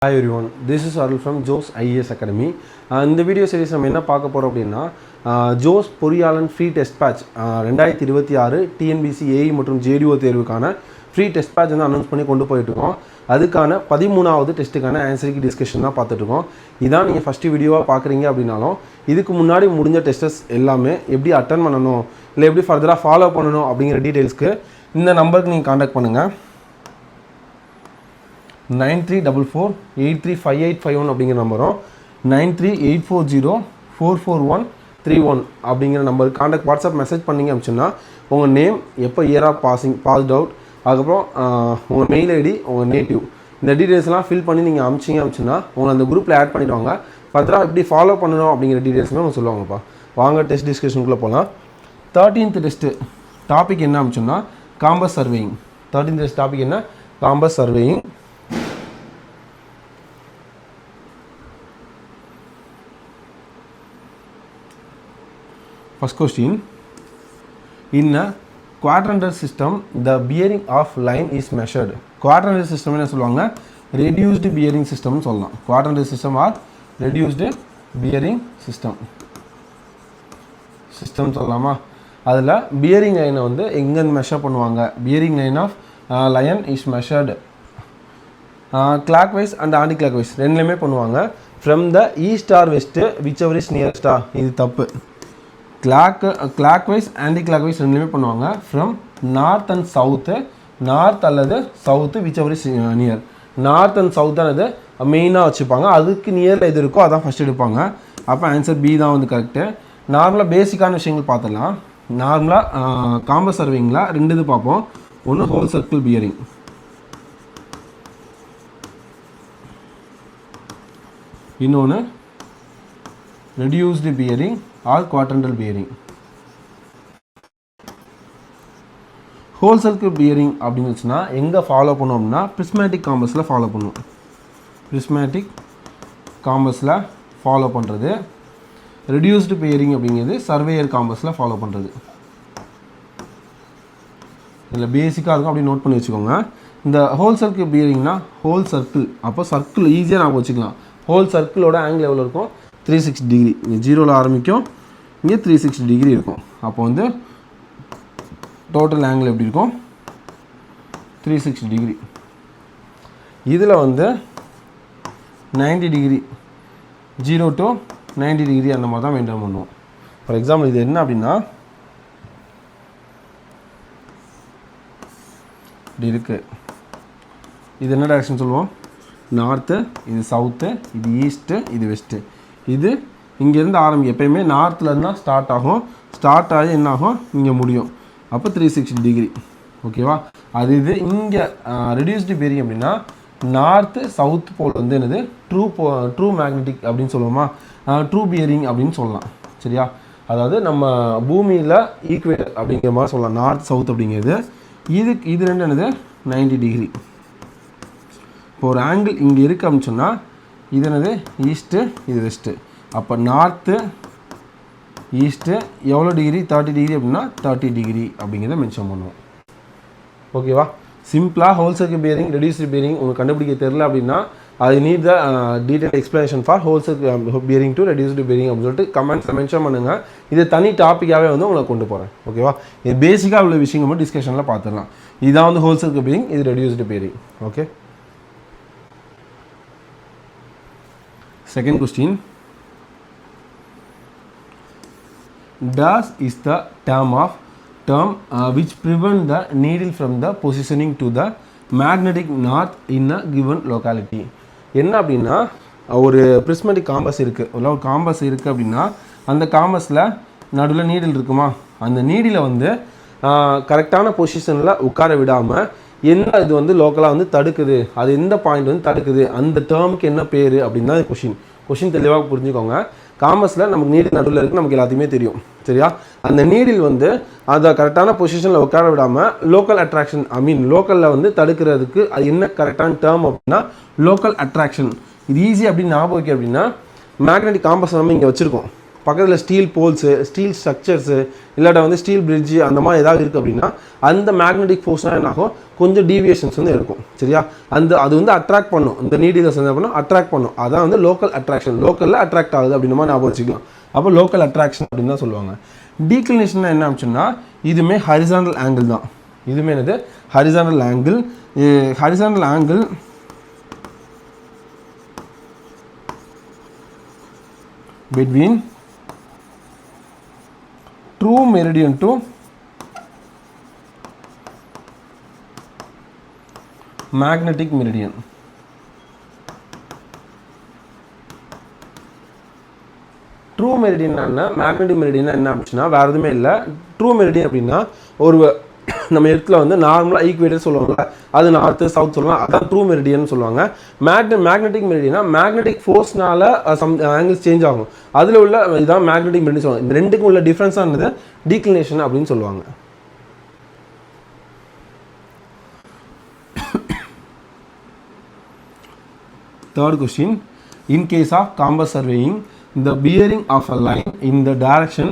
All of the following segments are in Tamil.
Hi everyone, this is Arul from Joes IAS Academy. இந்த வீடியோ சீரிஸ் நம்ம என்ன பார்க்க போகிறோம் அப்படின்னா ஜோஸ் பொறியாளன் free test batch 2026 TNPSC AE மற்றும் ஜேடிஓ தேர்வுக்கான ஃப்ரீ டெஸ்ட் பேட்ச் வந்து அனௌன்ஸ் பண்ணி கொண்டு போயிட்டுருக்கோம். அதுக்கான 13வது டெஸ்ட்டுக்கான ஆன்சருக்கு டிஸ்கஷன் தான் பார்த்துட்ருக்கோம். இதான் நீங்கள் ஃபஸ்ட்டு வீடியோவாக பார்க்குறீங்க அப்படின்னாலும் இதுக்கு முன்னாடி முடிஞ்ச டெஸ்டஸ் எல்லாமே எப்படி அட்டன் பண்ணணும் இல்லை எப்படி ஃபர்தராக ஃபாலோ பண்ணணும் அப்படிங்கிற டீட்டெயில்ஸ்க்கு இந்த நம்பருக்கு நீங்கள் காண்டாக்ட் பண்ணுங்கள். 9344835851 அப்படிங்கிற நம்பரும் 9384044131 அப்படிங்கிற நம்பருக்கு காண்டாக்ட் வாட்ஸ்அப் மெசேஜ் பண்ணிங்க அப்படின்னா உங்கள் நேம், எப்போ இயராக பாஸ்ட் அவுட், அதுக்கப்புறம் உங்கள் மெயில் ஐடி, உங்கள் நேட்டிவ், இந்த டீட்டெயில்ஸ்லாம் ஃபில் பண்ணி நீங்கள் அமிச்சிங்க அப்படின்னா உங்களை அந்த குரூப்பில் ஆட் பண்ணிவிடுவாங்க. ஃபர்தராக எப்படி ஃபாலோ பண்ணணும் அப்படிங்கிற டீட்டெயில்ஸுமே அவங்க சொல்லுவாங்கப்பா. வாங்க டெஸ்ட் டிஸ்கஷனுக்குள்ளே போகலாம். 13th டெஸ்ட்டு டாபிக் என்ன அப்படின்னா compass surveying. 13th test topic என்ன? Compass surveying. First question, in a quadrant system the bearing of line is measured. Quadrant system என்ன சொல்லுவாங்க? reduced bearing system சொல்லலாம். quadrant system or reduced bearing system சொல்லலாமா? அதில் bearing line வந்து எங்கே மெஷர் பண்ணுவாங்க? bearing line of lion is measured clockwise and anti-clockwise ரெண்டுலேயுமே பண்ணுவாங்க. from the east or west whichever is nearest. இது தப்பு. clockwise anti-clockwise ரெண்டுமே பண்ணுவாங்க. From north and south, north அல்லது south whichever is near. North and சவுத்தானது மெயினாக வச்சுப்பாங்க. அதுக்கு நியரில் எது இருக்கோ அதான் ஃபஸ்ட் எடுப்பாங்க. அப்போ ஆன்சர் பி தான் வந்து கரெக்டு. நார்மலாக பேசிக்கான விஷயங்கள் பார்த்துடலாம். நார்மலாக காம்பஸ் சர்விங்கில் ரெண்டு இது பார்ப்போம். ஒன்று ஹோல் சர்க்கிள் பியரிங், இன்னொன்று reduced bearing or quadrantal bearing. Whole circle bearing அப்படின்னு வச்சுன்னா எங்கே ஃபாலோ பண்ணோம்னா பிரிஸ்மேட்டிக் காம்பஸில் ஃபாலோ பண்ணுவோம். பிரிஸ்மேட்டிக் காம்பஸில் ஃபாலோ பண்ணுறது. ரெடியூஸ்டு பியரிங் அப்படிங்கிறது சர்வேயர் காம்பஸில் ஃபாலோ பண்ணுறது. இதில் பேசிக்காக இருக்கும், அப்படி நோட் பண்ணி வச்சுக்கோங்க. இந்த ஹோல் சர்க்கிள் பியரிங்னா ஹோல் சர்க்கிள், அப்போ சர்க்கிள் ஈஸியாக நாம் வச்சுக்கலாம். ஹோல் சர்க்கிளோட ஆங்கிள் எவ்வளோ இருக்கும்? 360 டிகிரி. இங்கே 0ல் ஆரம்பிக்கும், இங்கே 360 டிகிரி இருக்கும். அப்போ வந்து டோட்டல் ஆங்கிள் எப்படி இருக்கும்? 360 டிகிரி. இதில் வந்து 90 டிகிரி, 0 to 90 டிகிரி அந்த மாதிரி தான் மெயின்டைன் பண்ணுவோம். ஃபார் எக்ஸாம்பிள் இது என்ன அப்படின்னா இப்படி இருக்குது. இது என்ன டைரக்ஷன் சொல்லுவோம்? நார்த்து, இது சவுத்து, இது ஈஸ்ட்டு, இது வெஸ்ட்டு. இது இங்கேருந்து ஆரம்பிக்கும். எப்போயுமே நார்த்தில் இருந்தால் ஸ்டார்ட் ஆகும், ஸ்டார்ட் ஆகி என்ன ஆகும்? இங்கே முடியும். அப்போ 360 டிகிரி. ஓகேவா? அது இது இங்கே ரெடியூஸ்டு பியரிங் அப்படின்னா நார்த்து சவுத் போல் வந்து என்னது ட்ரூ மேக்னெட்டிக் அப்படின்னு சொல்லுவோமா? ட்ரூ பியரிங் அப்படின்னு சொல்லலாம். சரியா? அதாவது நம்ம பூமியில் ஈக்குவேட்டர் அப்படிங்கிற மாதிரி சொல்லலாம். நார்த் சவுத் அப்படிங்கிறது இது ரெண்டு என்னது 90 டிகிரி. இப்போ ஒரு ஆங்கிள் இங்கே இருக்குது அப்படின்னு சொன்னால் இது என்னது? ஈஸ்ட்டு, இது வெஸ்ட்டு. அப்போ நார்த்து ஈஸ்ட்டு எவ்வளோ டிகிரி? 30 டிகிரி அப்படின்னா 30 டிகிரி அப்படிங்கிறத மென்ஷன் பண்ணுவோம். ஓகேவா? சிம்பிளாக whole circle bearing, reduced bearing உங்களுக்கு கண்டுபிடிக்க தெரில அப்படின்னா அது need the detail explanation for whole circle bearing to reduced bearing அப்படின்னு சொல்லிட்டு கமெண்ட்ஸில் மென்ஷன் பண்ணுங்கள். இதை தனி டாப்பிக்காகவே வந்து உங்களை கொண்டு போகிறேன். ஓகேவா? இது பேசிக்காக உள்ள விஷயங்கள் மட்டும் டிஸ்கஷனில் பார்த்துடலாம். இதான் வந்து ஹோல் சர்க்கிள் பியரிங், இது reduced bearing. Okay. Second question, dash is the term which prevent the needle from the positioning to the magnetic north in a given locality. என்ன அப்படின்னா ஒரு பிரிஸ்மேட்டிக் காம்பஸ் இருக்குது, ஒரு காம்பஸ் இருக்குது அப்படின்னா அந்த காம்பஸில் நடுவில் நீடில் இருக்குமா? அந்த நீடில் வந்து கரெக்டான பொசிஷனில் உட்கார விடாமல் என்ன இது வந்து லோக்கலாக வந்து தடுக்குது, அது எந்த பாயிண்ட் வந்து தடுக்குது, அந்த டேர்முக்கு என்ன பேர் அப்படின்னு தான் கொஷின் தெளிவாக புரிஞ்சுக்கோங்க. காம்பஸில் நமக்கு நீடில் நடுவில் இருக்குது, நமக்கு எல்லாத்தையுமே தெரியும். சரியா? அந்த நீடில் வந்து அதை கரெக்டான பொசிஷனில் உட்கார விடாமல் லோக்கல் அட்ராக்ஷன் லோக்கலில் வந்து தடுக்கிறதுக்கு அது என்ன கரெக்டான டேர்ம் அப்படின்னா லோக்கல் அட்ராக்ஷன். இது ஈஸி அப்படின்னு ஞாபகம் வைக்க அப்படின்னா மேக்னெட்டிக் காம்பஸ் நம்ம இங்கே வச்சுருக்கோம். பக்கத்தில் ஸ்டீல் போல்ஸு, ஸ்டீல் ஸ்ட்ரக்சர்ஸு, இல்லாட்ட வந்து ஸ்டீல் பிரிட்ஜு அந்த மாதிரி ஏதாவது இருக்குது அப்படின்னா அந்த மேக்னெட்டிக் ஃபோர்ஸ்னால் என்ன ஆகும், கொஞ்சம் டீவியேஷன்ஸ் வந்து இருக்கும். சரியா, அது வந்து அட்ராக்ட் பண்ணும், இந்த நீடில்ஸ் என்ன பண்ணும், அட்ராக்ட் பண்ணும். அதான் வந்து லோக்கல் அட்ராக்ஷன், லோக்கலில் அட்ராக்ட் ஆகுது அப்படின்ற மாதிரி ஞாபகம் வச்சுக்கலாம். அப்போ லோக்கல் அட்ராக்ஷன் அப்படின்னு தான் சொல்லுவாங்க. டீக்ளினேஷன் என்ன ஆச்சுன்னா இதுவுமே ஹரிசாண்டல் ஆங்கிள் தான். இதுவுமே என்னது, horizontal angle. Horizontal angle between true meridian to magnetic meridian. True meridian என்ன, மேக்னெட்டிக் மெரிடியன் என்ன அப்படின்னா வேறு எதுவுமே இல்லை. ட்ரூ மெரிடியன் அப்படின்னா ஒரு நம்ம இடத்துல வந்து நார்மலாக ஈக்குவேட்டர் சொல்லுவாங்கள்ல, அது நார்த்து சவுத் சொல்லுவாங்க, அதான் ட்ரூ மெரிடியன் சொல்லுவாங்க. மேக்னெட்டிக் மெரிடியனா மேக்னெட்டிக் ஃபோர்ஸ்னால சம் ஆங்கிள்ஸ் சேஞ்ச் ஆகும், அதில் உள்ள இதுதான் மேக்னெட்டிக் மெரிடியன் சொல்லுவாங்க. இந்த ரெண்டுக்கும் உள்ள டிஃப்ரென்ஸானது டீக்ளினேஷன் அப்படின்னு சொல்லுவாங்க. Third question, in case of compass surveying, the bearing of a line in the direction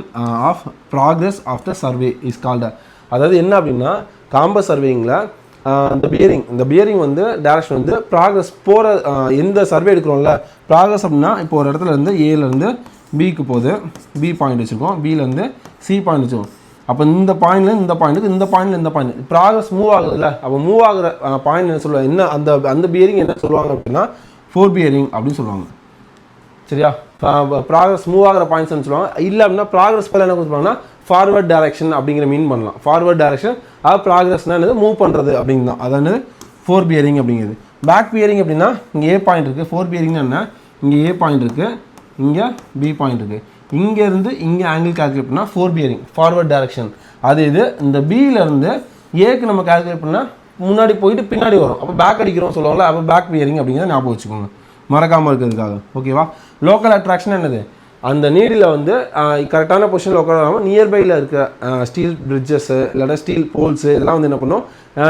of progress of the survey is called. அதாவது என்ன அப்படின்னா காம்பஸ் சர்வேயிங்கில் இந்த பியரிங் வந்து டேரக்ஷன் வந்து ப்ராக்ரஸ் போகிற எந்த சர்வே எடுக்கிறோம்ல, ப்ராக்ரஸ் அப்படின்னா இப்போ ஒரு இடத்துல இருந்து ஏலேருந்து பிக்கு போகுது, பி பாயிண்ட் வச்சுருக்கோம், பியிலேருந்து சி பாயிண்ட் வச்சுருக்கோம். அப்போ இந்த பாயிண்ட்லேருந்து இந்த பாயிண்ட்டுக்கு, இந்த பாயிண்ட்ல இந்த பாயிண்ட் ப்ராக்ரஸ் மூவ் ஆகுதுல்ல, அப்போ மூவ் ஆகுற பாயிண்ட் என்ன சொல்லுவாங்க, என்ன அந்த பியரிங் என்ன சொல்லுவாங்க அப்படின்னா ஃபோர் பியரிங் அப்படின்னு சொல்லுவாங்க. சரியா, ப்ராக்ரஸ் மூவ் ஆகிற பாயிண்ட்ஸ்னு சொல்லுவாங்க. இல்லை அப்படின்னா ப்ராக்ரஸ் பல என்ன சொல்லுவாங்கன்னா ஃபார்வர்ட் டைரக்ஷன் அப்படிங்கிற மீன் பண்ணலாம். ஃபார்வர்ட் டைரக்ஷன் அது ப்ராக்ரஸ்னா என்னது, மூவ் பண்ணுறது அப்படிங்கிறது தான், அதாவது ஃபோர் பியரிங் அப்படிங்கிறது. பேக் பியரிங் அப்படின்னா இங்கே ஏ பாயிண்ட் இருக்குது, ஃபோர் பியரிங்னா என்ன, இங்கே ஏ பாயிண்ட் இருக்குது, இங்கே பி பாயிண்ட் இருக்குது, இங்கேருந்து இங்கே ஆங்கிள் கால்குலேட் பண்ணால் ஃபோர் பியரிங் ஃபார்வர்ட் டைரக்ஷன். அது இது இந்த பியிலேருந்து ஏக்கு நம்ம கால்குலேட் பண்ணால் முன்னாடி போயிட்டு பின்னாடி வரும், அப்போ பேக் அடிக்கிறோம் சொல்லுவாங்களா, அப்போ பேக் பியரிங் அப்படிங்கிறத ஞாபகம் வச்சுக்கோங்க மறக்காமல் இருக்கிறதுக்காக. ஓகேவா, லோக்கல் அட்ராக்ஷன் என்னது, அந்த நீடில் வந்து கரெக்டான பொசிஷன் லோக்கல் ஆகாமல் நியர்பையில் இருக்க ஸ்டீல் பிரிட்ஜஸ்ஸு இல்லாட்டா ஸ்டீல் போல்ஸு இதெல்லாம் வந்து என்ன பண்ணும்,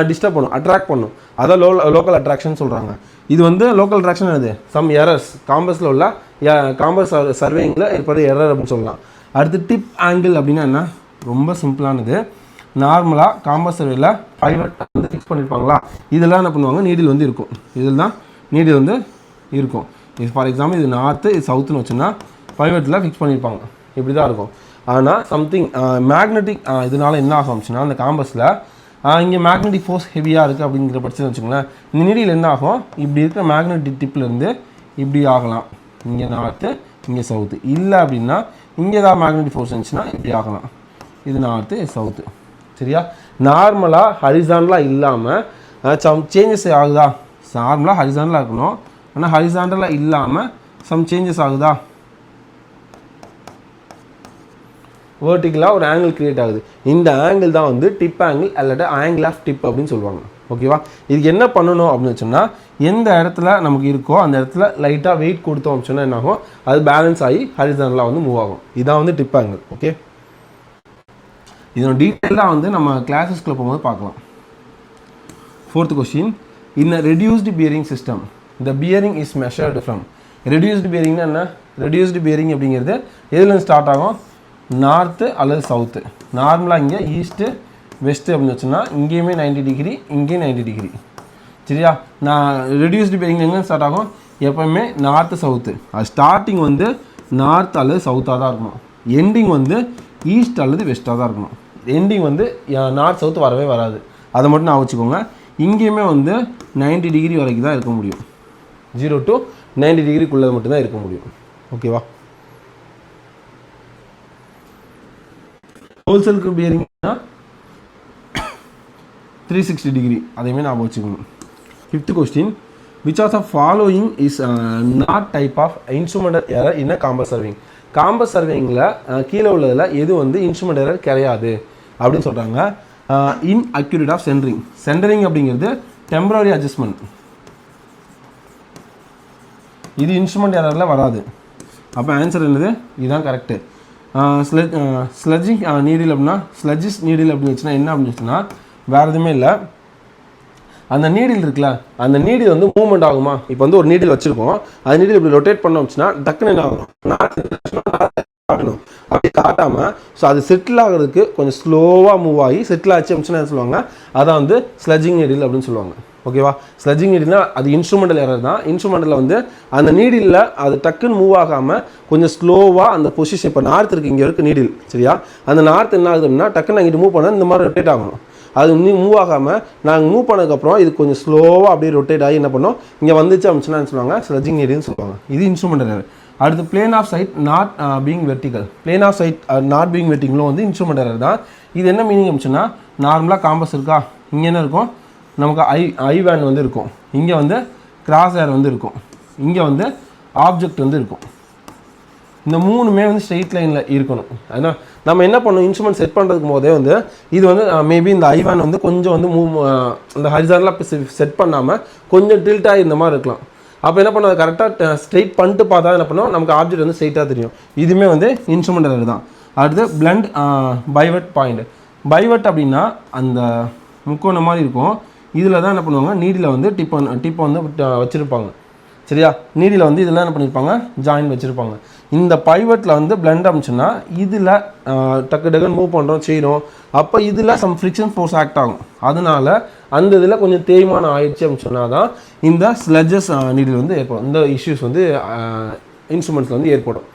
டிஸ்டர்ப் பண்ணும், அட்ராக்ட் பண்ணும். அதான் லோக்கல் அட்ராக்ஷன் சொல்கிறாங்க. இது வந்து லோக்கல் அட்ராக்ஷன் என்னது, சம் எரர்ஸ் காம்பஸில் உள்ள காம்பஸ் சர்வேயிங்கில் ஏற்படுற எரர் அப்படின்னு சொல்லலாம். அடுத்து டிப் ஆங்கிள் அப்படின்னா என்ன, ரொம்ப சிம்பிளானது. நார்மலாக காம்பஸ் சர்வேயில் பைவட் வந்து ஃபிக்ஸ் பண்ணியிருப்பாங்களா, இதெல்லாம் என்ன பண்ணுவாங்க, நீடில் வந்து இருக்கும், இதில் தான் நீடில் வந்து இருக்கும். இது ஃபார் எக்ஸாம்பிள் இது நார்த்து இது சவுத்துன்னு வச்சுன்னா பைவட்டில் ஃபிக்ஸ் பண்ணியிருப்பாங்க, இப்படி தான் இருக்கும். ஆனால் சம்திங் மேக்னெட்டிக் இதனால் என்ன ஆகும் அப்படின்னா அந்த காம்பஸில் இங்கே மேக்னெட்டிக் ஃபோர்ஸ் ஹெவியாக இருக்குது அப்படிங்கிற பட்சத்தில் வச்சுக்கோங்களேன், இந்த நீடியில் என்ன ஆகும், இப்படி இருக்கிற மேக்னெட்டிக் டிப்லேருந்து இப்படி ஆகலாம், இங்கே நார்த்து இங்கே சவுத்து. இல்லை அப்படின்னா இங்கே ஏதாவது மேக்னெட்டிக் ஃபோர்ஸ் இருந்துச்சுன்னா இப்படி ஆகலாம், இது நார்த்து இது சவுத்து. சரியா, நார்மலாக ஹரிசாண்டலாக இல்லாமல் சம் சேஞ்சஸ் ஆகுதா, நார்மலாக ஹரிசாண்டலாக இருக்கணும், ஆனால் ஹரிசாண்டலாக இல்லாமல் சம் சேஞ்சஸ் ஆகுதா, வேர்ட்டிக்கலாக ஒரு ஆங்கிள் கிரியேட் ஆகுது. இந்த ஆங்கிள் தான் வந்து டிப் ஆங்கிள் அல்லது ஆங்கிள் ஆஃப் டிப் அப்படின்னு சொல்லுவாங்க. ஓகேவா, இதுக்கு என்ன பண்ணணும் அப்படின்னு சொன்னால் எந்த இடத்துல நமக்கு இருக்கோ அந்த இடத்துல லைட்டாக வெயிட் கொடுத்தோம் சொன்னால் என்ன ஆகும், அது பேலன்ஸ் ஆகி ஹரிசாண்டலாக வந்து மூவ் ஆகும். இதான் வந்து டிப் ஆங்கிள். ஓகே, இதோட டீட்டெயிலாக வந்து நம்ம கிளாஸஸ்க்குள்ளே போகும்போது பார்க்கலாம். Fourth question, in a reduced bearing system the bearing is measured from. Reduced பியரிங்னா என்ன, ரெடியூஸ்டு பியரிங் அப்படிங்கிறது எதுலேருந்து ஸ்டார்ட் ஆகும், நார்த்து அல்லது சவுத்து. நார்மலாக இங்கே ஈஸ்ட்டு வெஸ்ட்டு அப்படின்னு வச்சுன்னா இங்கேயுமே 90 டிகிரி, இங்கேயும் 90 டிகிரி. சரியா, நான் ரெடியூஸ்டு பியரிங் எங்கே ஸ்டார்ட் ஆகும், எப்போவுமே நார்த்து சவுத்து. அது ஸ்டார்டிங் வந்து நார்த் அல்லது சவுத்தாக தான் இருக்கணும், எண்டிங் வந்து ஈஸ்ட் அல்லது வெஸ்ட்டாக தான் இருக்கணும். எண்டிங் வந்து நார்த் சவுத்து வரவே வராது, அதை மட்டும் நான் வச்சுக்கோங்க. இங்கேயுமே வந்து 90 டிகிரி வரைக்கும் தான் இருக்க முடியும், 0 to 90 டிகிரிக்குள்ளே மட்டும்தான் இருக்க முடியும். ஓகேவா, ஹோல்சேலுக்கு பியரிங்னா 360 டிகிரி, அதையுமே நான் வச்சுக்கணும். Fifth question, which of the following is not type of instrumental error in a compass surveying. Compass சர்விங்கில் கீழே உள்ளதில் எது வந்து இன்ஸ்ட்ருமெண்ட் எரர் கிடையாது அப்படின்னு சொல்கிறாங்க. Inaccurate of centering. Centering அப்படிங்கிறது டெம்பரரி அட்ஜஸ்ட்மெண்ட், இது இன்ஸ்ட்ருமெண்ட் எரரில் வராது. அப்போ ஆன்சர் என்னது, இதுதான் கரெக்டு. ஸ்லட்ஜிங் நீடில் அப்படின்னா ஸ்லட்ஜிஸ் நீடில் அப்படின்னு வச்சுன்னா என்ன அப்படின்னு வச்சுன்னா வேறு எதுவுமே இல்லை, அந்த நீடில் இருக்குல்ல அந்த நீடில் வந்து மூவ்மெண்ட் ஆகுமா. இப்போ வந்து ஒரு நீடில் வச்சுருக்கோம், அது நீடில் இப்படி ரொட்டேட் பண்ணோம் அப்படின்னா டக்குன்னு என்ன ஆகும், காட்டணும். அப்படி காட்டாமல் ஸோ அது செட்டில் ஆகிறதுக்கு கொஞ்சம் ஸ்லோவாக மூவ் ஆகி செட்டில் ஆச்சு அப்படின்னா என்ன சொல்லுவாங்க, அதான் வந்து ஸ்லட்ஜிங் நீடில் அப்படின்னு சொல்லுவாங்க. ஓகேவா, ஸ்லட்ஜிங் நீடில்னா அது இன்ஸ்ட்ருமெண்டல் எரர் தான். இன்ஸ்ட்ருமெண்டலில் வந்து அந்த நீடிலில் அது டக்குன்னு மூவ் ஆகாமல் கொஞ்சம் ஸ்லோவாக அந்த பொசிஷன், இப்போ நார்த் இருக்குது, இங்கே இருக்குது நீடில், சரியா, அந்த நார்த் என்ன ஆகுது அப்படின்னா டக்குன்னு இங்கிட்டு மூவ் பண்ணால் இந்த மாதிரி ரொட்டேட் ஆகணும். அது இன்னும் மூவ் ஆகாமல் நாங்கள் மூவ் பண்ணதுக்கப்புறம் இது கொஞ்சம் ஸ்லோவாக அப்படியே ரொட்டேட் ஆகி என்ன பண்ணோம், இங்கே வந்துச்சு அப்படின்னா என்ன சொல்லுவாங்க, ஸ்லட்ஜிங் நீடில்னு சொல்லுவாங்க. இது இன்ஸ்ட்ருமெண்டல் எரர். அடுத்து plane of sight not being vertical. Plane of sight not being வெர்டிகலும் வந்து இன்ஸ்ட்ருமெண்டல் எரர் தான். இது என்ன மீனிங் அப்படின்னா, நார்மலாக காம்பஸ் இருக்கா, இங்கே என்ன இருக்கும், நமக்கு ஐ வேன் வந்து இருக்கும், இங்கே வந்து கிராஸ் ஏர் வந்து இருக்கும், இங்கே வந்து ஆப்ஜெக்ட் வந்து இருக்கும். இந்த மூணுமே வந்து ஸ்ட்ரெயிட் லைனில் இருக்கணும். ஏன்னா நம்ம என்ன பண்ணணும், இன்ஸ்ட்ருமெண்ட் செட் பண்ணுறதுக்கு போதே வந்து இது வந்து மேபி இந்த ஐ வேன் வந்து கொஞ்சம் வந்து மூவ் அந்த ஹரிசாண்டலாக செட் பண்ணாமல் கொஞ்சம் டில்ட்டாக இந்த மாதிரி இருக்கலாம். அப்போ என்ன பண்ணோம், அதை கரெக்டாக ஸ்ட்ரெயிட் பண்ணிட்டு பார்த்தா என்ன பண்ணோம், நமக்கு ஆப்ஜெக்ட் வந்து ஸ்ட்ரெயிட்டாக தெரியும். இதுவுமே வந்து இன்ஸ்ட்ருமெண்ட் எரர் தான். அடுத்து பிளண்ட் பைவட் பாயிண்ட். பைவட் அப்படின்னா அந்த முக்கோணம் மாதிரி இருக்கும். இதில் தான் என்ன பண்ணுவாங்க, நீடியில் வந்து டிப்பை வந்து வச்சுருப்பாங்க, சரியா. நீடியில் வந்து இதெல்லாம் என்ன பண்ணியிருப்பாங்க, ஜாயின் வச்சுருப்பாங்க. இந்த பைவட்டில் வந்து பிளண்ட் அமைச்சுன்னா இதில் டக்கு டக்குன்னு மூவ் பண்ணுறோம் செய்கிறோம், அப்போ இதில் சம் ஃப்ரிக்ஷன் ஃபோர்ஸ் ஆக்ட் ஆகும். அதனால அந்த இதில் கொஞ்சம் தேய்மானம் ஆயிடுச்சு அப்படின்னு சொன்னால் தான் இந்த ஸ்லெட்ஜஸ் நீடில் வந்து ஏற்படும். இந்த இஷ்யூஸ் வந்து இன்ஸ்ட்ருமெண்ட்ஸில் வந்து ஏற்படும்,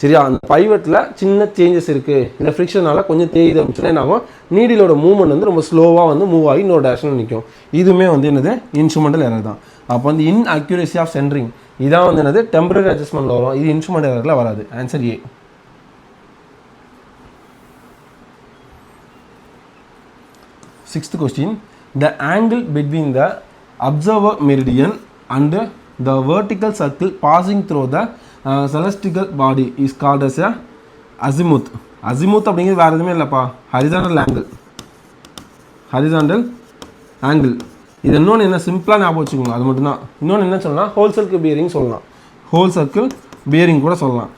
சரியா. அந்த பைவட்டில் சின்ன சேஞ்சஸ் இருக்குது, இந்த ஃப்ரிக்ஷனால் கொஞ்சம் தேயுது அப்படின்னு என்ன ஆகும், நீடிலோட மூவ்மெண்ட் வந்து ரொம்ப ஸ்லோவாக வந்து மூவ் ஆகி இன்னொரு டேரக்ஷனில் நிற்கும். இதுவுமே வந்து என்னது, இன்ஸ்ட்ருமெண்டல் எரர் தான். அப்போ வந்து இன்அக்யூரசி ஆஃப் சென்டரிங் இதான் வந்து என்னது, டெம்பரரி அட்ஜஸ்ட்மெண்ட்டில் வரும். இது இன்ஸ்ட்ருமெண்ட் எரரில் வராது. Answer A. Sixth question, the angle between the observer meridian and the vertical circle passing through the celestial body is called as a azimuth. Azimuth அப்படிங்கிறது வேறு எதுவுமே இல்லைப்பா, ஹரிசாண்டல் ஆங்கிள். ஹரிசாண்டல் ஆங்கிள் இது இன்னொன்று என்ன சிம்பிளாக ஞாபகம் வச்சுக்கோங்க, அது மட்டும்தான். இன்னொன்று என்ன சொல்லலாம், ஹோல் சர்க்கிள் பியரிங் சொல்லலாம், ஹோல் சர்க்கிள் பியரிங் கூட சொல்லலாம்.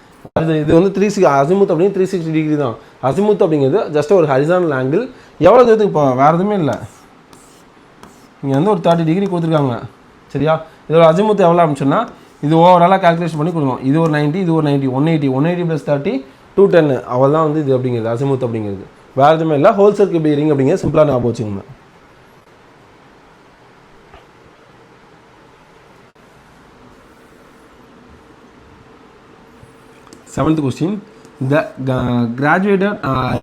இது வந்து 360 அசிமுத் அப்படின்னு 360 டிகிரி தான். அசிமுத் அப்படிங்கிறது ஜஸ்ட் ஒரு ஹரிசாண்டல் ஆங்கிள். எவ்வளோ தூரத்துக்கு இப்போ வேறு எதுவுமே இல்லை, இங்கே வந்து ஒரு 30 டிகிரி கொடுத்துருக்காங்க, சரியா. இதோட அசிமுத் எவ்வளோ அப்படின்னா இது ஓவராலாக கால்குலேஷன் பண்ணி கொடுக்கணும். இது ஒரு 90, இது ஒரு 90, 180 + 30 210, அவள் தான் வந்து இது அப்படிங்கிறது அசிமுத் அப்படிங்கிறது. வேறு எதுவுமே இல்லை, ஹோல் சர்க்கிள் பியரிங் அப்படிங்கிறது சிம்பிளாக ஞாபகம் வச்சுக்கோங்க. Seventh question, the graduated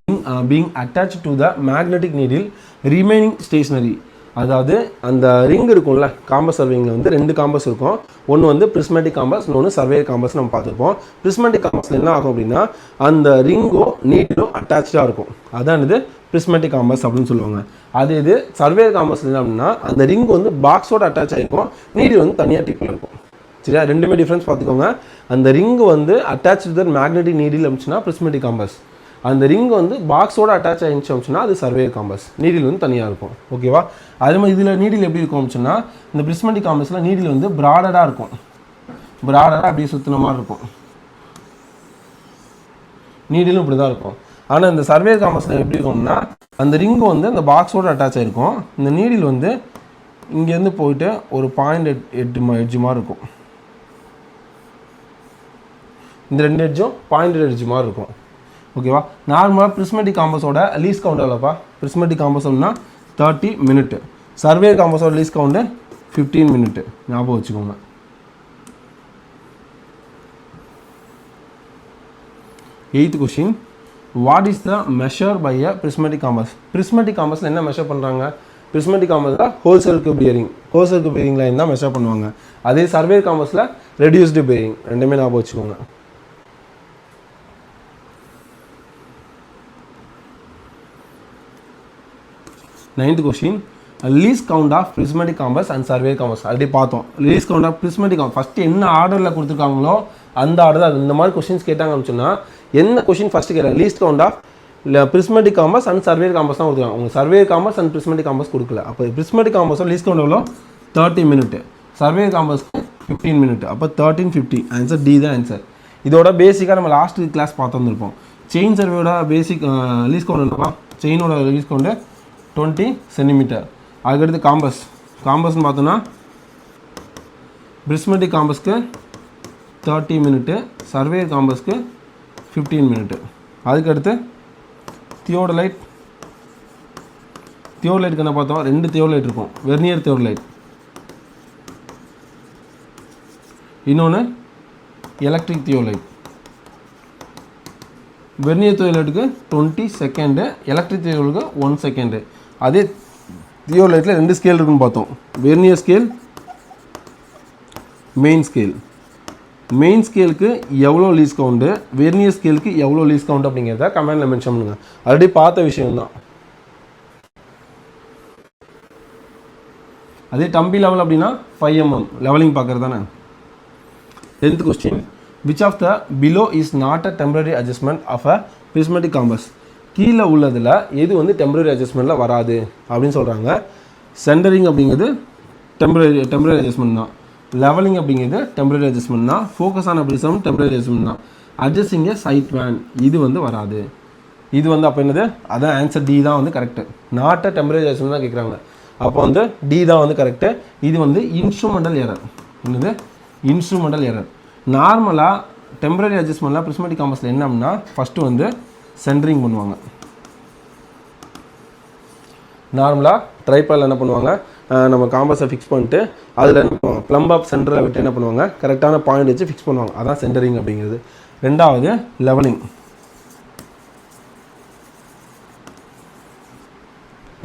ring being attached to the magnetic needle remaining stationary. அதாவது அந்த ரிங் இருக்கும்ல, காம்பஸ் சர்விங்கில் வந்து 2 காம்பஸ் இருக்கும். ஒன்று வந்து பிரிஸ்மேட்டிக் காம்பஸ், இன்னொன்று சர்வேயர் காம்பஸ் நம்ம பார்த்துருப்போம். பிரிஸ்மேட்டிக் காம்பஸில் என்ன ஆகும் அப்படின்னா அந்த ரிங்கும் நீடிலும் அட்டாச்சாக இருக்கும், அதான் இது பிரிஸ்மேட்டிக் காம்பஸ் அப்படின்னு சொல்லுவாங்க. அது இது சர்வேயர் காம்பஸில் என்ன அப்படின்னா அந்த ரிங் வந்து பாக்ஸோடு அட்டாச் ஆகிருக்கும், நீடில் வந்து தனியாக டிப்பில் இருக்கும், சரியா. ரெண்டுமே டிஃப்ரென்ஸ் பார்த்துக்கோங்க. அந்த ரிங் வந்து attach to the magnetic needle அப்படின்னா பிரிஸ்மேட்டிக் காம்பஸ், அந்த ரிங் வந்து பாக்ஸோடு அட்டாச் ஆகிடுச்சு அப்படின்னா அது சர்வேயர் காம்பஸ், நீடில் வந்து தனியாக இருக்கும், ஓகேவா. அதே மாதிரி இதில் நீடில் எப்படி இருக்கும் அப்படின்னா இந்த பிரிஸ்மேட்டிக் காம்பஸில் நீடில் வந்து ப்ராடடாக இருக்கும், ப்ராடடாக அப்படியே சுற்றின மாதிரி இருக்கும், நீடிலும் இப்படி தான் இருக்கும். ஆனால் இந்த சர்வேயர் காம்பஸில் எப்படி இருக்கும்னா அந்த ரிங் வந்து அந்த பாக்ஸோடு அட்டாச் ஆகிருக்கும், இந்த நீடில் வந்து இங்கேருந்து போயிட்டு ஒரு 0.8 எட்ஜு மாதிரி இருக்கும், இந்த 2 எட்ஜும் 0.8 எட்ஜு மாதிரி இருக்கும், ஓகேவா. நார்மலாக பிரிஸ்மேட்டிக் காம்பஸோட லீஸ் கவுண்ட் எவ்வளோப்பா, பிரிஸ்மேட்டிக் காம்பஸ் அப்படின்னா 30 மினிட், சர்வேயர் காம்பஸோட லீஸ் கவுண்டு 15 மினிட், ஞாபகம் வச்சுக்கோங்க. Eighth question, what is the measure by a prismatic compass. Prismatic காம்பஸில் என்ன மெஷர் பண்ணுறாங்க, பிரிஸ்மேட்டிக் காம்பஸில் whole circle bearing, whole circle bearing line தான் மெஷர் பண்ணுவாங்க. அதே சர்வேயர் காம்பஸில் ரெடியூஸ்டு பியரிங், ரெண்டுமே ஞாபகம் வச்சுக்கோங்க. Ninth question, least count of prismatic compass and surveyor compass. Already பார்த்தோம். Lease count of prismatic compass first என்ன ஆர்டரில் கொடுத்துருக்காங்களோ அந்த ஆர்டர் தான். இந்த மாதிரி கொஸ்டின்ஸ் கேட்டாங்க அப்படின்னா என்ன கொஸ்டின் ஃபஸ்ட்டு கேட்குறாங்க, least count of prismatic compass and surveyor compass தான் கொடுத்துருக்காங்க. உங்களுக்கு surveyor compass and prismatic compass கொடுக்கல. அப்போ பிரிஸ்மேட்டிக் காம்பஸோட லீஸ் கவுண்ட் எவ்வளோ 30 மினிட், சர்வேயர் காம்பஸ்க்கு 15 மினிட், அப்போ 1350. ஆன்சர் டி தான் ஆன்சர். இதோட பேசிக்காக நம்ம லாஸ்ட் கிளாஸ் பார்த்து வந்திருப்போம். செயின் சர்வேயோட பேசிக் லீஸ் கவுண்ட் என்னப்பா, செயினோட லீஸ் கவுண்டு 20 சென்டிமீட்டர். அதுக்கடுத்து காம்பஸ்ன்னு பார்த்தோன்னா பிரிஸ்மேட்டிக் காம்பஸ்க்கு 30 மினிட்டு, சர்வேயர் காம்பஸ்க்கு 15 minute. அதுக்கடுத்து தியோடலைட். தியோடலைட்டுக்கு என்ன பார்த்தோம், 2 தியோடலைட் இருக்கும். வெர்னியர் தியோடலைட், இன்னொன்று எலக்ட்ரிக் தியோலைட். வெர்னியர் தியோலைட்டுக்கு 20 செகண்டு, எலக்ட்ரிக் தியோலைட்டுக்கு 1 செகண்டு. அதே தியோலைட்டில் 2 ஸ்கேல் இருக்குன்னு பார்த்தோம், vernier scale, main scale. Main ஸ்கேலுக்கு எவ்வளோ லீஸ் கவுண்டு, வெர்னியர் ஸ்கேலுக்கு எவ்வளோ லீஸ் கவுண்ட் அப்படிங்கிறத கமெண்டில் மென்ஷன் பண்ணுங்கள். ஆல்ரெடி பார்த்த விஷயம்தான். அதே டம்பி லெவல் அப்படின்னா 5 mm லெவலிங் பார்க்குறது தானே. 10th question, which of the below is not a temporary adjustment of a prismatic compass? கீழே உள்ளதில் எது வந்து டெம்பரரி அட்ஜஸ்ட்மெண்ட்டில் வராது அப்படின்னு சொல்கிறாங்க. சென்டரிங் அப்படிங்கிறது டெம்பரரி அட்ஜஸ்ட்மெண்ட் தான். லெவலிங் அப்படிங்கிறது டெம்பரரி அட்ஜஸ்ட்மெண்ட் தான். ஃபோக்கஸ் ஆன ப்ரிசம் டெம்பரரி அட்ஜஸ்ட்மெண்ட் தான். அட்ஜஸ்டிங் ஏ சைட் வேன் இது வந்து வராது. இது வந்து அப்போ என்னது, அதான் ஆன்சர் டி தான் வந்து correct. Not a temporary adjustment தான் கேட்குறாங்க. அப்போ வந்து டி தான் வந்து கரெக்டு. இது வந்து இன்ஸ்ட்ருமெண்டல் எரர். என்னது, இன்ஸ்ட்ருமெண்டல் எரர். நார்மலாக டெம்பரரி அட்ஜஸ்ட்மெண்ட்டில் ப்ரிஸ்மேட்டிக் காம்பஸில் என்ன அப்படின்னா ஃபஸ்ட்டு வந்து சென்டரிங் பண்ணுவாங்க. நார்மலாக ட்ரைபால் என்ன பண்ணுவாங்க, நம்ம காம்பஸை ஃபிக்ஸ் பண்ணிட்டு அதில் ப்ளம்ப் ஆஃப் சென்டரை விட்டு என்ன பண்ணுவாங்க, கரெக்டான பாயிண்ட் வச்சு ஃபிக்ஸ் பண்ணுவாங்க. அதான் சென்டரிங் அப்படிங்கிறது. ரெண்டாவது லெவலிங்.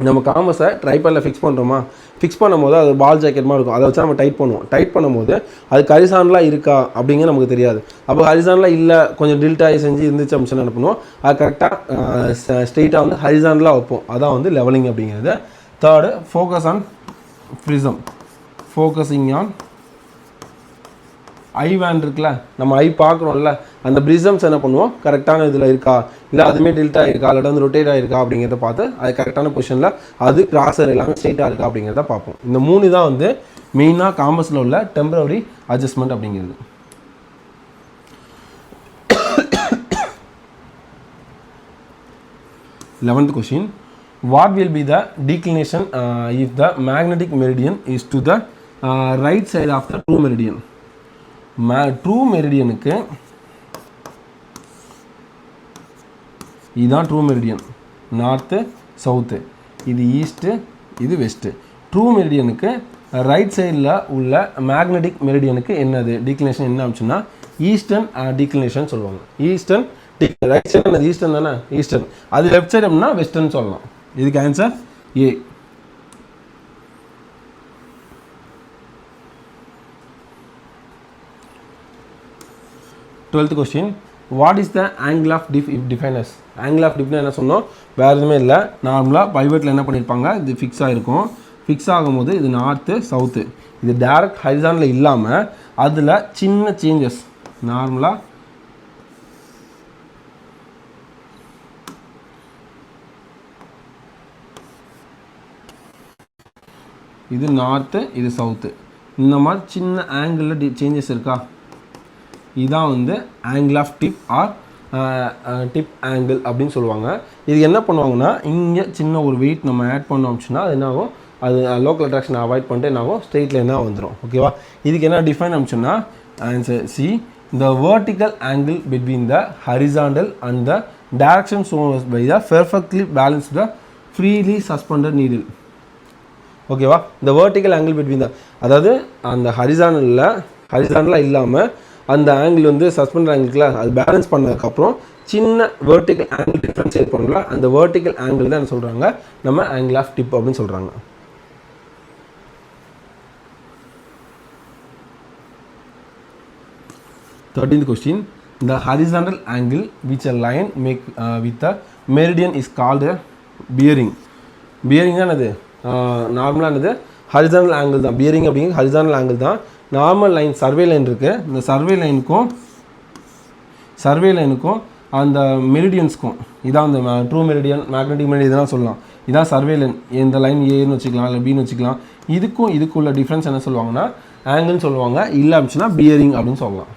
நம்ம காம்பஸை ட்ரைபாலில் ஃபிக்ஸ் பண்ணுறோமா, ஃபிக்ஸ் பண்ணும்போது அது பால் ஜாக்கெட் மாதிரி இருக்கும், அதை வச்சு நம்ம டைட் பண்ணுவோம். டைட் பண்ணும்போது அது ஹரிசாண்டலாக இருக்கா அப்படிங்கிற நமக்கு தெரியாது. அப்போ ஹரிசாண்டலாக இல்லை, கொஞ்சம் டில்டாகி செஞ்சு இருந்துச்சு அப்படின்னு என்ன பண்ணுவோம், அது கரெக்டாக ஸ்ட்ரெயிட்டாக வந்து ஹரிசாண்டலாக வைப்போம். அதான் வந்து லெவலிங் அப்படிங்கிறது. Third focus on prism. Focusing on I van இருக்குல்ல, நம்ம ஐ பார்க்குறோம்ல, அந்த ப்ரிசம்ஸ் என்ன பண்ணுவோம், கரெக்டான இதில் இருக்கா, இல்லை அதுவுமே டில்ட்டாக இருக்கா, இல்லை வந்து ரொட்டேட் ஆகிருக்கா அப்படிங்கிறத பார்த்து அது கரெக்டான பொசிஷனில் அது கிராஸர் எல்லாமே ஸ்ட்ரெயிட்டாக இருக்கா அப்படிங்கிறத பார்ப்போம். இந்த 3 தான் வந்து மெயினாக காம்பஸில் உள்ள டெம்பரரி அட்ஜஸ்ட்மெண்ட் அப்படிங்கிறது. Eleventh question, what will be the declination if the magnetic meridian is to the right side of the true meridian? True மெரிடியனுக்கு இதுதான் ட்ரூ மெரிடியன், நார்த்து சவுத்து, இது ஈஸ்ட்டு, இது வெஸ்ட்டு. ட்ரூ மெரிடியனுக்கு ரைட் சைடில் உள்ள மேக்னெட்டிக் மெரிடியனுக்கு என்னது டிக்ளினேஷன் என்ன ஆச்சுன்னா ஈஸ்டர்ன் டிக்ளினேஷன் சொல்லுவாங்க. ஈஸ்டர்ன் ரைட் சைடு என்னது, ஈஸ்டர்ன் தானே, ஈஸ்டர்ன். அது லெஃப்ட் சைடு அப்படின்னா வெஸ்டர்ன் சொல்லலாம். இதுக்கு answer A. Twelfth question, what is the angle of dip if defines? Angle of டிஃப்னா என்ன சொன்னோம், வேறு எதுவுமே இல்லை. நார்மலாக பைவெட்டில் என்ன பண்ணியிருப்பாங்க, இது ஃபிக்ஸ் ஆகிருக்கும். ஃபிக்ஸ் ஆகும்போது இது நார்த்து சவுத்து, இது டேரக்ட் ஹரிசானில் இல்லாமல் அதில் சின்ன சேஞ்சஸ். நார்மலாக இது நார்த்து, இது சவுத்து, இந்த மாதிரி சின்ன ஆங்கிளில் சேஞ்சஸ் இருக்கா, இதுதான் வந்து angle of dip or dip angle அப்படின்னு சொல்லுவாங்க. இது என்ன பண்ணுவாங்கன்னா, இங்கே சின்ன ஒரு வெயிட் நம்ம ஆட் பண்ணோம் அப்படின்னா அது என்ன ஆகும், அது லோக்கல் அட்ராக்ஷனை அவாய்ட் பண்ணிட்டு என்ன ஆகும், ஸ்ட்ரெயிட் லைனாக வந்துடும். ஓகேவா, இதுக்கு என்ன டிஃபைன் அப்படின்னா answer C, the vertical angle between the horizontal and the direction shown by the perfectly balanced freely suspended needle. ஓகேவா, இந்த வெர்டிக்கல் ஆங்கிள் பிட்வீன் த, அதாவது அந்த ஹரிசாண்டலாக இல்லாமல் அந்த ஆங்கிள் வந்து சஸ்பெண்டட் ஆங்கிள்ல அது பேலன்ஸ் பண்ணதுக்கப்புறம் சின்ன வெர்டிக்கல் ஆங்கிள் டிஃப்ரென்ஸ் ஏற்படும்ல, அந்த வெர்டிக்கல் ஆங்கிள் தான் என்ன சொல்கிறாங்க, நம்ம ஆங்கிள் ஆஃப் டிப் அப்படின்னு சொல்கிறாங்க. Thirteenth question, the horizontal angle which a line make with a meridian is called a bearing. bearing என்னது, நார்மலாக என்னது ஹரிசாண்டல் ஆங்கிள் தான். பியரிங் அப்படிங்கிறது ஹரிசாண்டல் ஆங்கிள் தான். நார்மல் லைன் சர்வே லைன் இருக்குது, இந்த சர்வே லைனுக்கும் அந்த மெரிடியன்ஸ்க்கும் இதான் அந்த ட்ரூ மெரிடியன், மேக்னெட்டிக் மெரிடியன் இதெல்லாம் சொல்லலாம். இதான் சர்வே லைன். இந்த லைன் ஏன்னு வச்சுக்கலாம், இல்லை பின்னு வச்சுக்கலாம். இதுக்குள்ள டிஃப்ரென்ஸ் என்ன சொல்லுவாங்கன்னா ஆங்கிள்னு சொல்லுவாங்க, இல்லை அப்படின்னா பியரிங் அப்படின்னு சொல்லலாம்.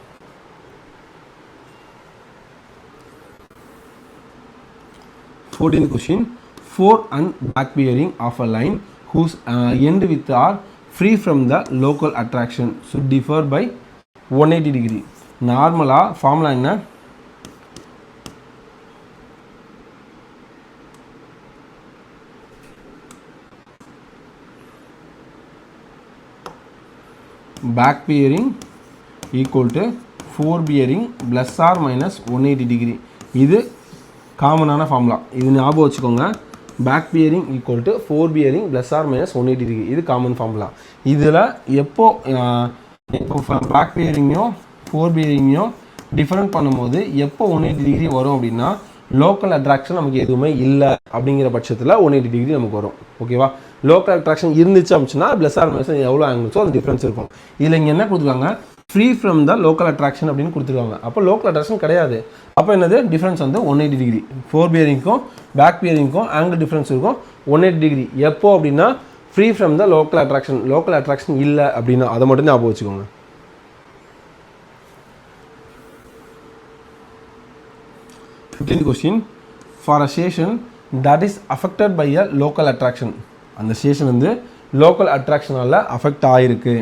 Fourteenth question, fore and back bearing of a line whose end with are free from the local attraction should differ by 180 degree. நார்மலாக ஃபார்முலா என்ன, back bearing equal to fore bearing plus or minus 180 degree. இது காமனான ஃபார்முலா, இது ஞாபகம் வச்சுக்கோங்க. Back bearing equal to fore bearing plus or minus 180 degree, இது காமன் ஃபார்முலா. இதில் எப்போ பேக் பியரிங்கையும் ஃபோர் பியரிங்கையும் டிஃப்ரெண்ட் பண்ணும்போது எப்போ 180 டிகிரி வரும் அப்படின்னா, லோக்கல் அட்ராக்ஷன் நமக்கு எதுவுமே இல்லை அப்படிங்கிற பட்சத்தில் 180 டிகிரி நமக்கு வரும். ஓகேவா? லோக்கல் அட்ராக்ஷன் இருந்துச்சு அப்படின்னா ப்ளஸ் ஆர் மைனஸ் எவ்வளோ ஆங்கிள்ஸோ அது டிஃப்ரென்ஸ் இருக்கும். இதில் இங்கே என்ன கொடுத்துருக்காங்க, free from the local attraction அப்படின்னு கொடுத்துருக்காங்க. அப்போ லோக்கல் அட்ராக்ஷன் கிடையாது. அப்போ என்னது டிஃப்ரென்ஸ் வந்து 180 டிகிரி. ஃபோர் பியரிங்க்கும் பேக் பியரிங்க்கும் ஆங்கிள் டிஃப்ரென்ஸ் இருக்கும் 180 டிகிரி. எப்போ அப்படின்னா free from the local attraction, local attraction இல்லை அப்படின்னா அதை மட்டும் ஞாபகம் வச்சுக்கோங்க. 15th question, for a station that is affected by a local attraction, அந்த ஸ்டேஷன் வந்து லோக்கல் அட்ராக்ஷனால் அஃபெக்ட் ஆகிருக்கு.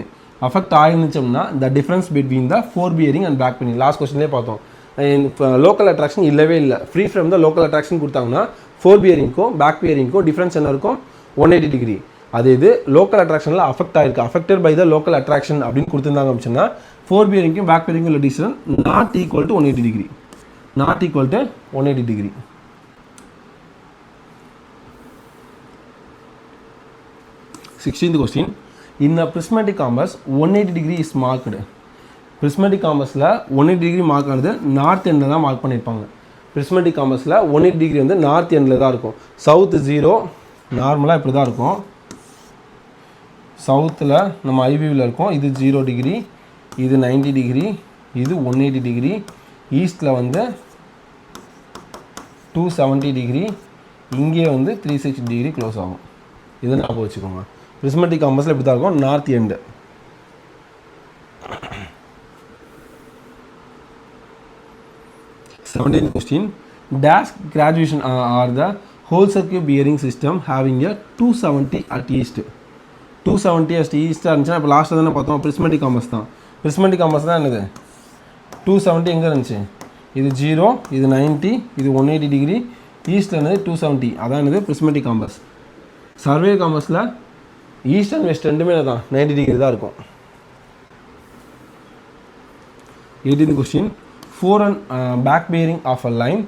அஃபெக்ட் ஆகிருந்துச்சோம்னா the difference between the four bearing and back bearing, last கொஸ்டின்லேயே பார்த்தோம். லோக்கல் அட்ராக்ஷன் இல்லவே இல்லை, free from the local attraction கொடுத்தாங்கன்னா ஃபோர் பியரிங்க்கும் பேக் பியரிங்க்கும் டிஃப்ரென்ஸ் என்ன இருக்கும், 180 டிகிரி. அது இது லோக்கல் அட்ராக்ஷனில் அஃபெக்ட் ஆகிருக்கு, affected by the local attraction அப்படின்னு கொடுத்துருந்தாங்க அப்படின்னா ஃபோர் பியரிங்க்கும் பேக் பியரிங்க்கும் உள்ள distance not equal to 180 degree, not equal to 180 degree. Sixteenth question, in a prismatic compass 180 degree is marked. Prismatic compassல 180 degree mark ஆனது நார்த் எண்டில் தான் மார்க் பண்ணியிருப்பாங்க. Prismatic compassல 180 degree வந்து நார்த் எண்டில் தான் இருக்கும். சவுத் 0 நார்மலாக இப்படி தான் இருக்கும். சவுத்தில் நம்ம ஐவியூவில் இருக்கும், இது 0 டிகிரி, இது 90 டிகிரி, இது 180 டிகிரி. ஈஸ்டில் வந்து 270 டிகிரி, இங்கே வந்து 360 டிகிரி க்ளோஸ் ஆகும். இதை ஞாபகம் வச்சுக்கோங்க. பிரிஸ்மெட்டிக் காம்பஸில் இப்படி தான் இருக்கும், north end. Seventeenth question, dash graduation are the whole circuit bearing system having a 270 at east. 270 at east இருந்துச்சுன்னா இப்போ லாஸ்ட்டாக தானே பார்த்தோம், பிரிஸ்மெட்டிக் காம்பஸ் தான். பிரிஸ்மெட்டிக் காம்பஸ் தான் என்னது, 270 எங்கே இருந்துச்சு, இது 0, இது 90, இது 180 டிகிரி, ஈஸ்டில் என்னது 270, அதான் என்னது பிரிஸ்மெட்டிக் காம்பஸ். சர்வே காம்பஸில் ஈஸ்ட் அண்ட் வெஸ்ட் ரெண்டுமே தான் 90 டிகிரி தான் இருக்கும். 18th question, for an back bearing of a line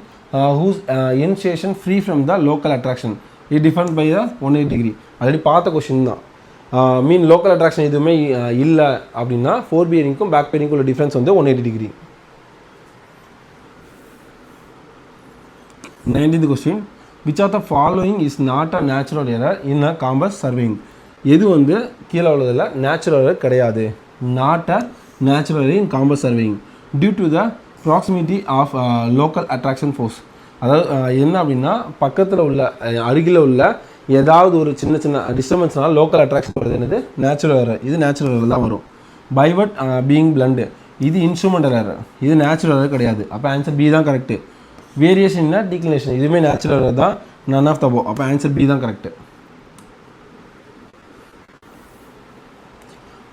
whose end station free from the local attraction is different by the 180 degree. Already பார்த்த கொஸ்டின் தான். மீன் லோக்கல் அட்ராக்ஷன் எதுவுமே இல்லை அப்படின்னா ஃபோர் பியரிங்க்கும் பேக் பியரிங்க்கும் உள்ள டிஃப்ரென்ஸ் வந்து 180 degree. 19th question, which of the following is not a natural error in a compass surveying? எது வந்து கீழே உள்ளதில் நேச்சுரல் எரர் கிடையாது, not a natural error in compass surveying due to the proximity of local attraction force. அதாவது என்ன அப்படின்னா பக்கத்தில் உள்ள அருகில் உள்ள ஏதாவது ஒரு சின்ன சின்ன டிஸ்டர்பன்ஸ்னால லோக்கல் அட்ராக்ஷன் வருது, என்னது நேச்சுரல் எரர், இது நேச்சுரல் எரர் தான் வரும். பைவட் பீயிங் பிளண்டு, இது இன்ஸ்ட்ருமெண்டல் எரர், இது நேச்சுரல் எரர் கிடையாது. அப்போ ஆன்சர் பி தான் கரெக்டு. வேரியேஷன்னா டீக்ளினேஷன், இதுவுமே நேச்சுரல் எரர் தான், நன் ஆஃப் த போ. அப்போ ஆன்சர் பி தான் correct.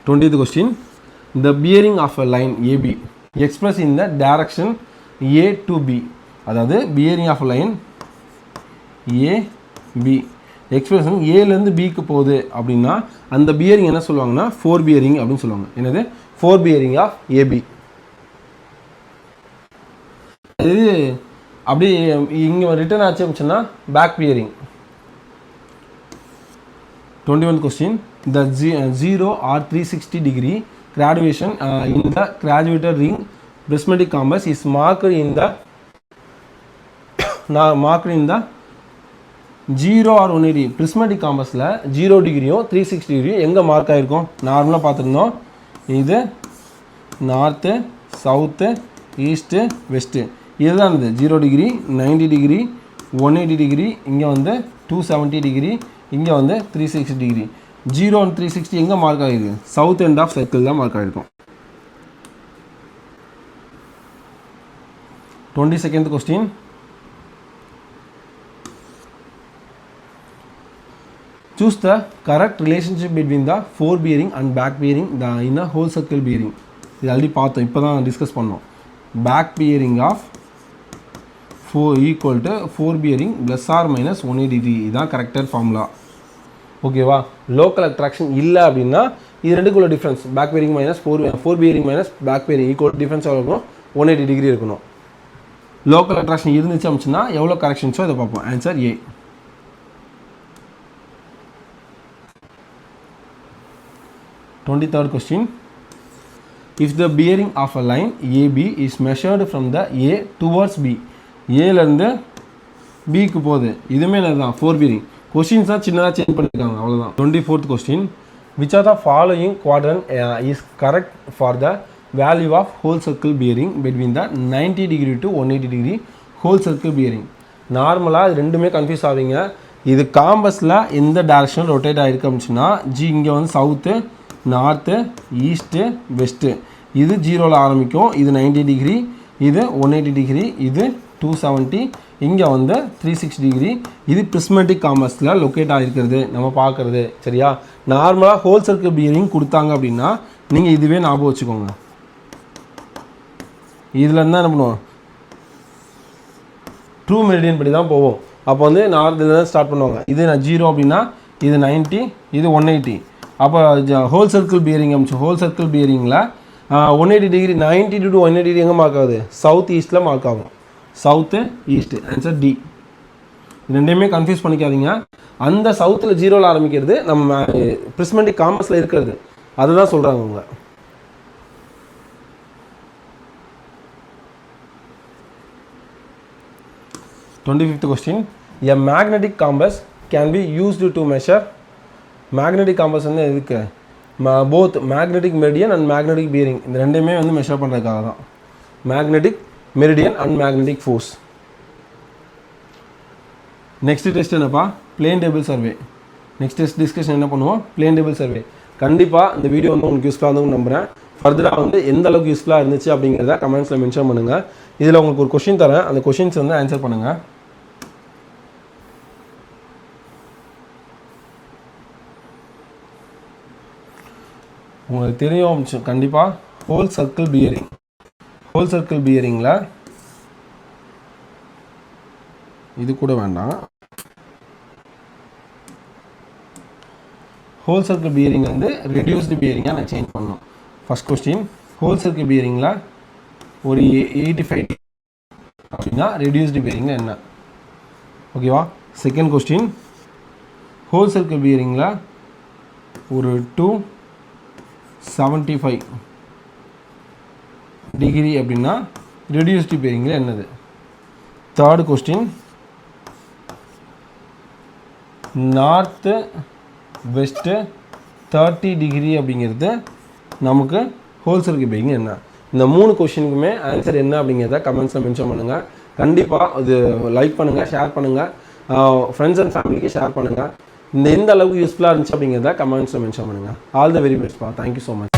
20th question, the bearing of a line AB expressed in the direction A to B. அதாவது bearing of a line AB expression ஏலேருந்து பிக்கு போகுது அப்படின்னா அந்த பியரிங் என்ன சொல்லுவாங்கன்னா ஃபோர் பியரிங் அப்படின்னு சொல்லுவாங்க. என்னது, ஃபோர் பியரிங் ஆஃப் ஏபி. இது அப்படி இங்கே ரிட்டர்ன் ஆச்சு அப்படின்னா back bearing. 21th question, the 0 or 360 degree graduation in the graduated ring prismatic compass is marked in the 0 or 180. பிரிஸ்மெட்டிக் காம்பஸில் 0 டிகிரியும் 360 டிகிரியும் எங்கே மார்க் ஆகிருக்கும், நார்மலாக பார்த்துருந்தோம். இது நார்த்து, சவுத்து, ஈஸ்ட்டு, வெஸ்ட்டு, இதுதான் இது 0 டிகிரி, 90 டிகிரி, 180 டிகிரி, இங்கே வந்து 270 டிகிரி, இங்கே வந்து 360 டிகிரி. 0 அண்ட் 360 எங்கே மார்க் ஆகிருக்கு, சவுத் எண்ட் ஆஃப் சர்க்கிள் தான் மார்க் ஆகிருக்கும். 22nd question, choose the correct relationship between the four bearing and back bearing in a whole circle bearing. இது ஆல்ரெடி பார்த்தோம், இப்போ தான் டிஸ்கஸ் பண்ணோம். Back bearing of 4 equal to fore bearing plus or minus 180 degree, இதுதான் கரெக்டட் ஃபார்முலா. ஓகேவா? லோக்கல் அட்ராக்ஷன் இல்லை அப்படின்னா இது ரெண்டுக்குள்ள difference back bearing minus fore bearing minus back bearing equal difference எவ்வளோ இருக்கணும் 180 டிகிரி இருக்கணும். லோக்கல் அட்ராக்ஷன் இருந்துச்சு அப்படின்னா எவ்வளோ கரெக்ஷன்ஸோ அதை பார்ப்போம். Answer A. 23rd question. If the bearing of a line AB is measured from the A towards B, ஏலேருந்து பிக்கு போகுது, இதுவுமே என்னதான் 4 bearing. கொஸ்டின்ஸ் தான் சின்னதாக சேஞ்ச் பண்ணியிருக்காங்க, அவ்வளோதான். 24th question. Which of the following quadrant is correct for the value of whole circle bearing between the 90 degree to 180 degree whole circle bearing? நார்மலாக இது ரெண்டுமே கன்ஃபியூஸ் ஆவீங்க. இது காம்பஸில் எந்த டேரக்ஷன் ரொட்டேட் ஆகிருக்கு அப்படின்னா ஜி இங்கே வந்து சவுத்து, நார்த்து, ஈஸ்ட்டு, வெஸ்ட்டு. இது 0ல் ஆரம்பிக்கும், இது 90 டிகிரி, இது 180 டிகிரி, இது 270, இங்கே வந்து 360 டிகிரி. இது பிரிஸ்மெட்டிக் காம்பஸில் லொக்கேட் ஆகிருக்கிறது நம்ம பார்க்குறது. சரியா? நார்மலாக ஹோல் சர்க்கிள் பியரிங் கொடுத்தாங்க அப்படின்னா நீங்கள் இதுவே ஞாபகம் வச்சுக்கோங்க. இதில் இருந்தால் என்ன பண்ணுவோம், ட்ரூ மெரிடியன் படி தான் போவோம். அப்போ வந்து நார்த்தில் தான் ஸ்டார்ட் பண்ணுவாங்க. இது 0 அப்படின்னா இது 90, இது 180. அப்போ ஹோல் சர்க்கிள் பியரிங் அமைச்சு ஹோல் சர்க்கிள் பியரிங்கில் 180 டிகிரி 90 டு 180 டிகிரி எங்கே மார்க் ஆகுது, சவுத் ஈஸ்ட்டில் மார்க் ஆகும். South east. Answer D. ரெண்டையுமே கன்ஃபியூஸ் பண்ணிக்காதீங்க. அந்த சவுத்தில் 0ல் ஆரம்பிக்கிறது நம்ம பிரிஸ்மெட்டிக் காம்பஸில் இருக்கிறது, அதுதான் சொல்கிறாங்க அவங்க. Twenty question. A magnetic compass can be used to measure. Magnetic compass வந்து எதுக்கு, both magnetic meridian and magnetic bearing இந்த ரெண்டையுமே வந்து மெஷர் பண்ணுறதுக்காக தான். Magnetic meridian and magnetic force. Next test என்னப்பா, plane table survey. Next test discussion என்ன பண்ணுவோம், பிளேன் டேபிள் சர்வே. கண்டிப்பாக இந்த வீடியோ வந்து உங்களுக்கு யூஸ்ஃபுல்லாக இருந்தவங்க நம்புகிறேன். ஃபர்தராக வந்து எந்த அளவுக்கு யூஸ்ஃபுல்லாக இருந்துச்சு அப்படிங்கிறத கமெண்ட்ஸில் மென்ஷன் பண்ணுங்கள். இதில் உங்களுக்கு ஒரு கொஷின் தரேன், அந்த கொஷின்ஸ் வந்து ஆன்சர் பண்ணுங்கள். உங்களுக்கு தெரியும் கண்டிப்பாக whole circle bearing. Whole circle பியரிங்கில் இது கூட வேண்டாம். ஹோல் சர்க்கிள் பியரிங் வந்து ரெடியூஸ்டு பியரிங்காக நான் சேஞ்ச் பண்ணணும். ஃபர்ஸ்ட் கொஸ்டின், ஹோல் சர்க்கிள் பியரிங்கில் ஒரு 85 அப்படின்னா ரெடியூஸ்டு பியரிங் என்ன, ஓகேவா? செகண்ட் கொஸ்டின், ஹோல் சர்க்கிள் பியரிங்கில் ஒரு 275 டிகிரி அப்படின்னா ரெடியூஸ்டு பியரிங்கில் என்னது? Third question, north west 30 degree அப்படிங்கிறது நமக்கு ஹோல் சர்க்கிள் பியரிங் என்ன? இந்த 3 கொஸ்டினுக்குமே ஆன்சர் என்ன அப்படிங்கிறத கமெண்ட்ஸில் மென்ஷன் பண்ணுங்கள். கண்டிப்பாக இது லைக் பண்ணுங்கள், ஷேர் பண்ணுங்கள், ஃப்ரெண்ட்ஸ் அண்ட் ஃபேமிலிக்கு ஷேர் பண்ணுங்கள். இந்த எந்த அளவுக்கு யூஸ்ஃபுல்லாக இருந்துச்சு அப்படிங்கிறத கமெண்ட்ஸில் மென்ஷன் பண்ணுங்கள். ஆல் த வெரி பெஸ்ட்பா. Thank you so much.